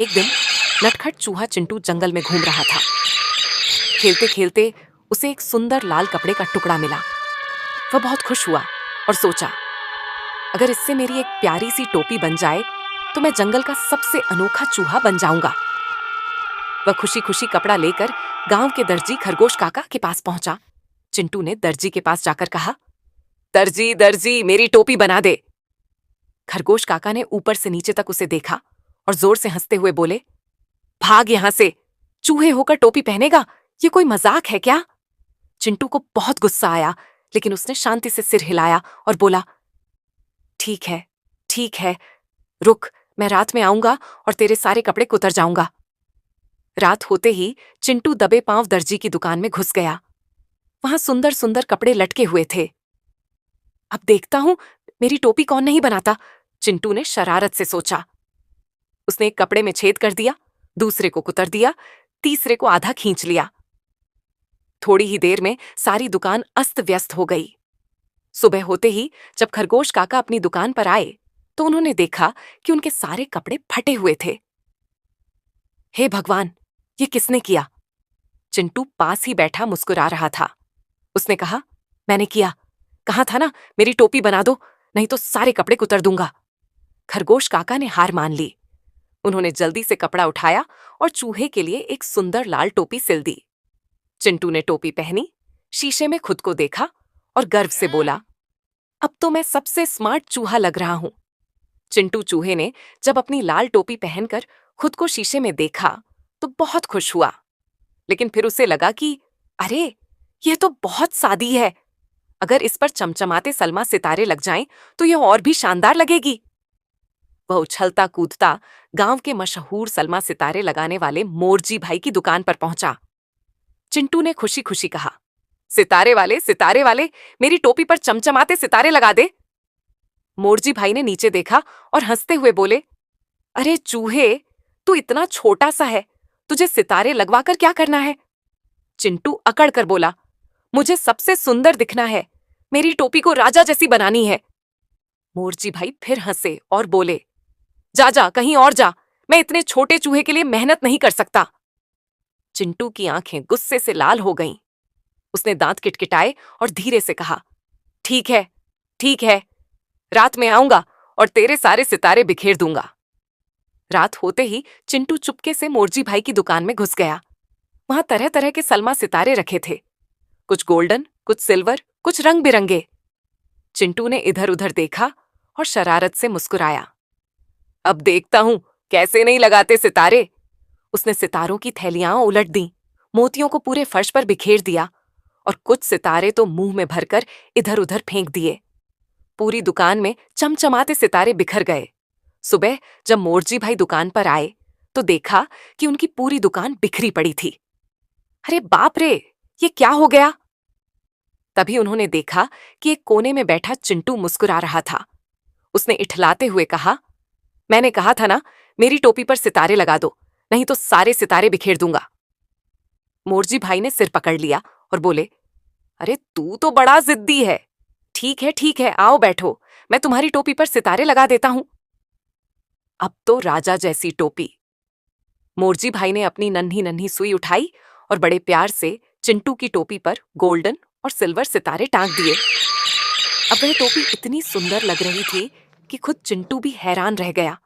एक दिन नटखट चूहा चिंटू जंगल में घूम रहा था। खेलते खेलते उसे एक सुंदर लाल कपड़े का टुकड़ा मिला। वह बहुत खुश हुआ और सोचा, अगर इससे मेरी एक प्यारी सी टोपी बन जाए तो मैं जंगल का सबसे अनोखा चूहा बन जाऊंगा। वह खुशी खुशी कपड़ा लेकर गांव के दर्जी खरगोश काका के पास पहुंचा। चिंटू ने दर्जी के पास जाकर कहा, दर्जी दर्जी मेरी टोपी बना दे। खरगोश काका ने ऊपर से नीचे तक उसे देखा और जोर से हंसते हुए बोले, भाग यहां से, चूहे होकर टोपी पहनेगा, ये कोई मजाक है क्या? चिंटू को बहुत गुस्सा आया, लेकिन उसने शांति से सिर हिलाया और बोला, ठीक है, रुक, मैं रात में आऊंगा और तेरे सारे कपड़े कुतर जाऊंगा। रात होते ही चिंटू दबे पांव दर्जी की दुकान में घुस गया। वहां सुंदर सुंदर कपड़े लटके हुए थे। अब देखता हूं मेरी टोपी कौन नहीं बनाता, चिंटू ने शरारत से सोचा। उसने एक कपड़े में छेद कर दिया, दूसरे को कुतर दिया, तीसरे को आधा खींच लिया। थोड़ी ही देर में सारी दुकान अस्त व्यस्त हो गई। सुबह होते ही जब खरगोश काका अपनी दुकान पर आए तो उन्होंने देखा कि उनके सारे कपड़े फटे हुए थे। हे भगवान, ये किसने किया? चिंटू पास ही बैठा मुस्कुरा रहा था। उसने कहा, मैंने किया, कहा था ना मेरी टोपी बना दो, नहीं तो सारे कपड़े कुतर दूंगा। खरगोश काका ने हार मान ली। उन्होंने जल्दी से कपड़ा उठाया और चूहे के लिए एक सुंदर लाल टोपी सिल दी। चिंटू ने टोपी पहनी, शीशे में खुद को देखा और गर्व से बोला, अब तो मैं सबसे स्मार्ट चूहा लग रहा हूं। चिंटू चूहे ने जब अपनी लाल टोपी पहनकर खुद को शीशे में देखा तो बहुत खुश हुआ, लेकिन फिर उसे लगा कि अरे, यह तो बहुत सादी है। अगर इस पर चमचमाते सलमा सितारे लग जाएं तो यह और भी शानदार लगेगी। वह उछलता कूदता गांव के मशहूर सलमा सितारे लगाने वाले मोरजी भाई की दुकान पर पहुंचा। चिंटू ने खुशी खुशी कहा, सितारे वाले, मेरी टोपी पर चमचमाते सितारे लगा दे। मोरजी भाई ने नीचे देखा और हंसते हुए बोले, अरे चूहे, तू इतना छोटा सा है, तुझे सितारे लगवाकर क्या करना है? चिंटू अकड़ कर बोला, मुझे सबसे सुंदर दिखना है, मेरी टोपी को राजा जैसी बनानी है। मोरजी भाई फिर हंसे और बोले, जा जा कहीं और जा, मैं इतने छोटे चूहे के लिए मेहनत नहीं कर सकता। चिंटू की आंखें गुस्से से लाल हो गईं। उसने दांत किटकिटाए और धीरे से कहा, ठीक है, रात में आऊंगा और तेरे सारे सितारे बिखेर दूंगा। रात होते ही चिंटू चुपके से मोरजी भाई की दुकान में घुस गया। वहां तरह तरह के सलमा सितारे रखे थे, कुछ गोल्डन, कुछ सिल्वर, कुछ रंग बिरंगे। चिंटू ने इधर उधर देखा और शरारत से मुस्कुराया। अब देखता हूं कैसे नहीं लगाते सितारे। उसने सितारों की थैलियां उलट दी, मोतियों को पूरे फर्श पर बिखेर दिया और कुछ सितारे तो मुंह में भरकर इधर उधर फेंक दिए। पूरी दुकान में चमचमाते सितारे बिखर गए। सुबह जब मोरजी भाई दुकान पर आए तो देखा कि उनकी पूरी दुकान बिखरी पड़ी थी। अरे बाप रे, ये क्या हो गया? तभी उन्होंने देखा कि एक कोने में बैठा चिंटू मुस्कुरा रहा था। उसने इठलाते हुए कहा, मैंने कहा था ना, मेरी टोपी पर सितारे लगा दो, नहीं तो सारे सितारे बिखेर दूंगा। मोरजी भाई ने सिर पकड़ लिया और बोले, अरे तू तो बड़ा जिद्दी है। ठीक है, आओ बैठो, मैं तुम्हारी टोपी पर सितारे लगा देता हूं। अब तो राजा जैसी टोपी। मोरजी भाई ने अपनी नन्ही नन्ही सुई उठाई और बड़े प्यार से चिंटू की टोपी पर गोल्डन और सिल्वर सितारे टांग दिए। अब वह टोपी इतनी सुंदर लग रही थी कि खुद चिंटू भी हैरान रह गया।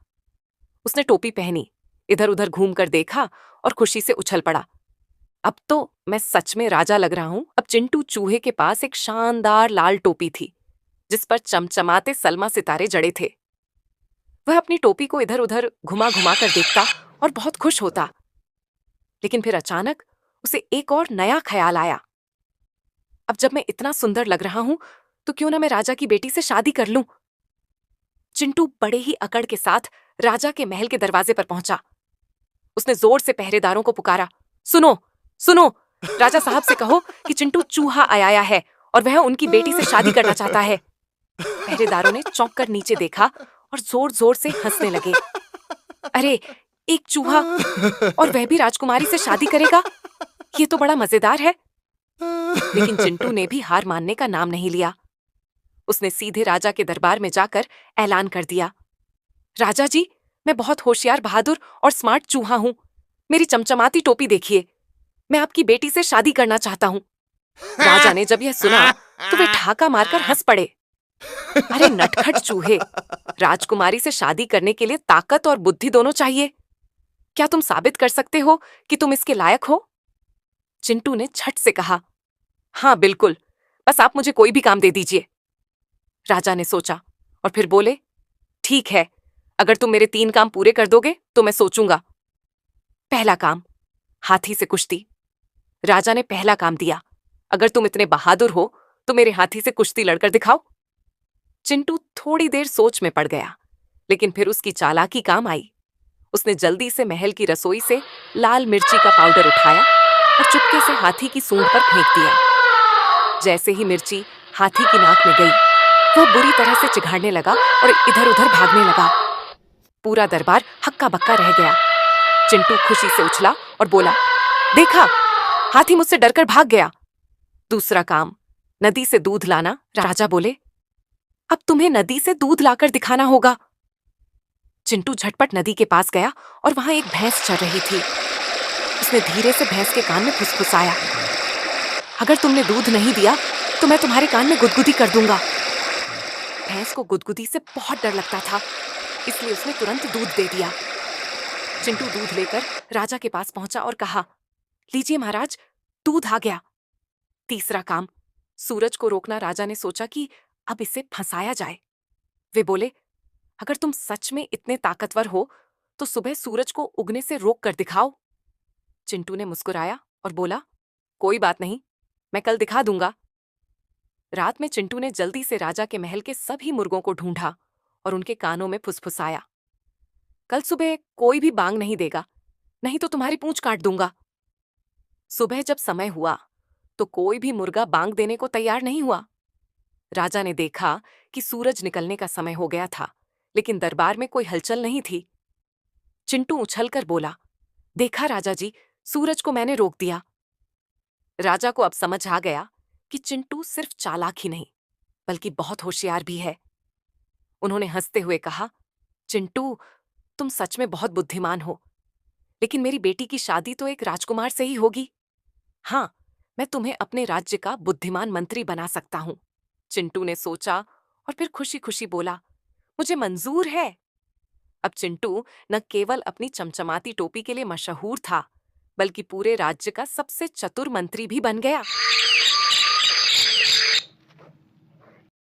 उसने टोपी पहनी, इधर उधर घूमकर देखा और खुशी से उछल पड़ा, अब तो मैं सच में राजा लग रहा हूं। अब चिंटू चूहे के पास एक शानदार लाल टोपी थी जिस पर चमचमाते सलमा सितारे जड़े थे। वह अपनी टोपी को इधर उधर घुमा घुमा कर देखता और बहुत खुश होता, लेकिन फिर अचानक उसे एक और नया ख्याल आया। अब जब मैं इतना सुंदर लग रहा हूं तो क्यों ना मैं राजा की बेटी से शादी कर लूं। चिंटू बड़े ही अकड़ के साथ राजा के महल के दरवाजे पर पहुंचा। उसने जोर से पहरेदारों को पुकारा, सुनो सुनो, राजा साहब से कहो कि चिंटू चूहा आया है और वह उनकी बेटी से शादी करना चाहता है। पहरेदारों ने चौंक कर नीचे देखा और जोर जोर से हंसने लगे। अरे, एक चूहा और वह भी राजकुमारी से शादी करेगा, ये तो बड़ा मजेदार है। लेकिन चिंटू ने भी हार मानने का नाम नहीं लिया। उसने सीधे राजा के दरबार में जाकर ऐलान कर दिया, राजा जी, मैं बहुत होशियार, बहादुर और स्मार्ट चूहा हूँ। मेरी चमचमाती टोपी देखिए। मैं आपकी बेटी से शादी करना चाहता हूँ। राजा ने जब यह सुना तो वे ठहाका मारकर हंस पड़े। अरे नटखट चूहे, राजकुमारी से शादी करने के लिए ताकत और बुद्धि दोनों चाहिए। क्या तुम साबित कर सकते हो कि तुम इसके लायक हो? चिंटू ने झट से कहा, हाँ बिल्कुल, बस आप मुझे कोई भी काम दे दीजिए। राजा ने सोचा और फिर बोले, ठीक है, अगर तुम मेरे 3 काम पूरे कर दोगे तो मैं सोचूंगा। पहला काम, हाथी से कुश्ती। राजा ने पहला काम दिया, अगर तुम इतने बहादुर हो तो मेरे हाथी से कुश्ती लड़कर दिखाओ। चिंटू थोड़ी देर सोच में पड़ गया, लेकिन फिर उसकी चालाकी काम आई। उसने जल्दी से महल की रसोई से लाल मिर्ची का पाउडर उठाया और चुपके से हाथी की सूंड पर फेंक दिया। जैसे ही मिर्ची हाथी की नाक में गई, वह बुरी तरह से चिघाड़ने लगा और इधर उधर भागने लगा। पूरा दरबार हक्का बक्का रह गया। चिंटू खुशी से उछला और बोला, देखा, हाथी मुझसे डरकर भाग गया। दूसरा काम, नदी से दूध लाना। राजा बोले, अब तुम्हें नदी से दूध लाकर दिखाना होगा। चिंटू झटपट नदी के पास गया और वहां एक भैंस चर रही थी। उसने धीरे से भैंस के कान में फुसफुसाया, अगर तुमने दूध नहीं दिया तो मैं तुम्हारे कान में गुदगुदी कर दूंगा। भैंस को गुदगुदी से बहुत डर लगता था, इसलिए उसने तुरंत दूध दे दिया। चिंटू दूध लेकर राजा के पास पहुंचा और कहा, लीजिए महाराज, दूध आ गया। तीसरा काम, सूरज को रोकना। राजा ने सोचा कि अब इसे फंसाया जाए। वे बोले, अगर तुम सच में इतने ताकतवर हो तो सुबह सूरज को उगने से रोक कर दिखाओ। चिंटू ने मुस्कुराया और बोला, कोई बात नहीं, मैं कल दिखा दूंगा। रात में चिंटू ने जल्दी से राजा के महल के सभी मुर्गों को ढूंढा और उनके कानों में फुसफुसाया, कल सुबह कोई भी बांग नहीं देगा, नहीं तो तुम्हारी पूंछ काट दूंगा। सुबह जब समय हुआ तो कोई भी मुर्गा बांग देने को तैयार नहीं हुआ। राजा ने देखा कि सूरज निकलने का समय हो गया था, लेकिन दरबार में कोई हलचल नहीं थी। चिंटू उछलकर बोला, देखा राजा जी, सूरज को मैंने रोक दिया। राजा को अब समझ आ गया कि चिंटू सिर्फ चालाक ही नहीं बल्कि बहुत होशियार भी है। उन्होंने हंसते हुए कहा, चिंटू, तुम सच में बहुत बुद्धिमान हो, लेकिन मेरी बेटी की शादी तो एक राजकुमार से ही होगी। हाँ, मैं तुम्हें अपने राज्य का बुद्धिमान मंत्री बना सकता हूं। चिंटू ने सोचा और फिर खुशी खुशी बोला, मुझे मंजूर है। अब चिंटू न केवल अपनी चमचमाती टोपी के लिए मशहूर था, बल्कि पूरे राज्य का सबसे चतुर मंत्री भी बन गया।